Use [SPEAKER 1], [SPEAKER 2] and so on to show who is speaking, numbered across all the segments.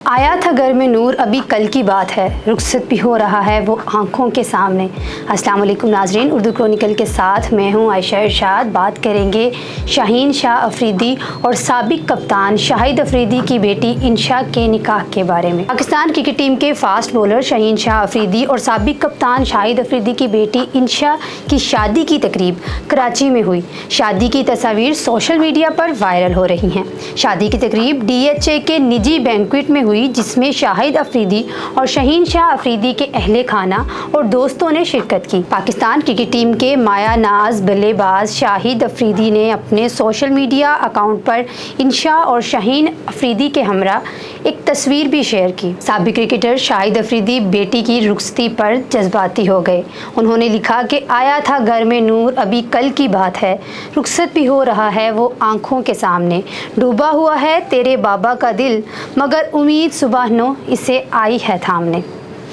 [SPEAKER 1] आया था घर में नूर, अभी कल की बात है, रुखसत भी हो रहा है वो आंखों के सामने। अस्सलाम वालेकुम नाजरीन, उर्दू क्रॉनिकल के साथ मैं हूं आयशा इरशाद। बात करेंगे शाहीन शाह अफरीदी और साबिक कप्तान शाहिद अफरीदी की बेटी इंशा के निकाह के बारे में। पाकिस्तान क्रिकेट टीम के फास्ट बॉलर शाहीन शाह अफरीदी और साबिक कप्तान शाहिद अफरीदी की बेटी इंशा की शादी की तकरीब कराची में हुई। शादी की तस्वीर सोशल मीडिया पर वायरल हो रही हैं। शादी की तकरीब DHA के निजी बैंक्वेट में हुई, जिसमें शाहिद अफरीदी और शाहीन शाह अफरीदी के अहले खाना और दोस्तों ने शिरकत की। पाकिस्तान क्रिकेट टीम के माया नाज बल्लेबाज शाहिद अफरीदी ने अपने सोशल मीडिया अकाउंट पर इंशा और शाहीन अफरीदी के हमरा एक तस्वीर भी शेयर की। साबिक क्रिकेटर शाहिद अफरीदी बेटी की रुखसती पर जज्बाती हो गए। उन्होंने लिखा कि आया था घर में नूर, अभी कल की बात है, रुखसत भी हो रहा है वो आंखों के सामने। डूबा हुआ है तेरे बाबा का दिल, मगर उम्मीद सुबह नो इसे आई है थामने।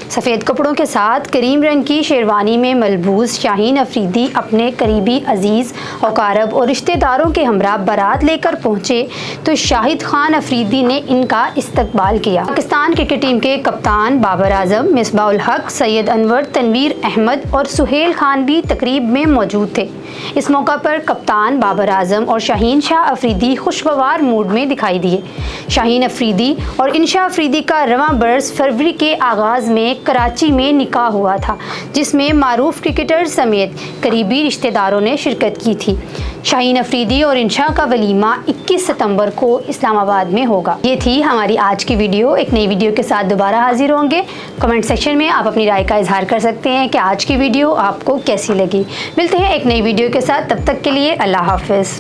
[SPEAKER 1] सफ़ेद कपड़ों के साथ करीम रंग की शेरवानी में मलबूस शाहीन अफरीदी अपने करीबी अजीज़ औकारब और रिश्तेदारों के हमरा बारात लेकर पहुँचे तो शाहिद खान अफरीदी ने इनका इस्तकबाल किया। पाकिस्तान क्रिकेट टीम के कप्तान बाबर आजम, मिसबाउल हक, सैयद अनवर, तनवीर अहमद और सुहेल खान भी तकरीब में मौजूद थे। इस मौका पर कप्तान बाबर आजम और शाहीन शाह अफरीदी खुशगवार मूड में दिखाई दिए। शाहीन अफरीदी और इंशा अफरीदी का रवां बरस फरवरी के आगाज़ में कराची में निकाह हुआ था, जिसमें मारूफ क्रिकेटर समेत करीबी रिश्तेदारों ने शिरकत की थी। शाहीन अफरीदी और इंशा का वलीमा 21 सितंबर को इस्लामाबाद में होगा। ये थी हमारी आज की वीडियो। एक नई वीडियो के साथ दोबारा हाजिर होंगे। कमेंट सेक्शन में आप अपनी राय का इजहार कर सकते हैं कि आज की वीडियो आपको कैसी लगी। मिलते हैं एक नई वीडियो के साथ, तब तक के लिए अल्लाह हाफिज़।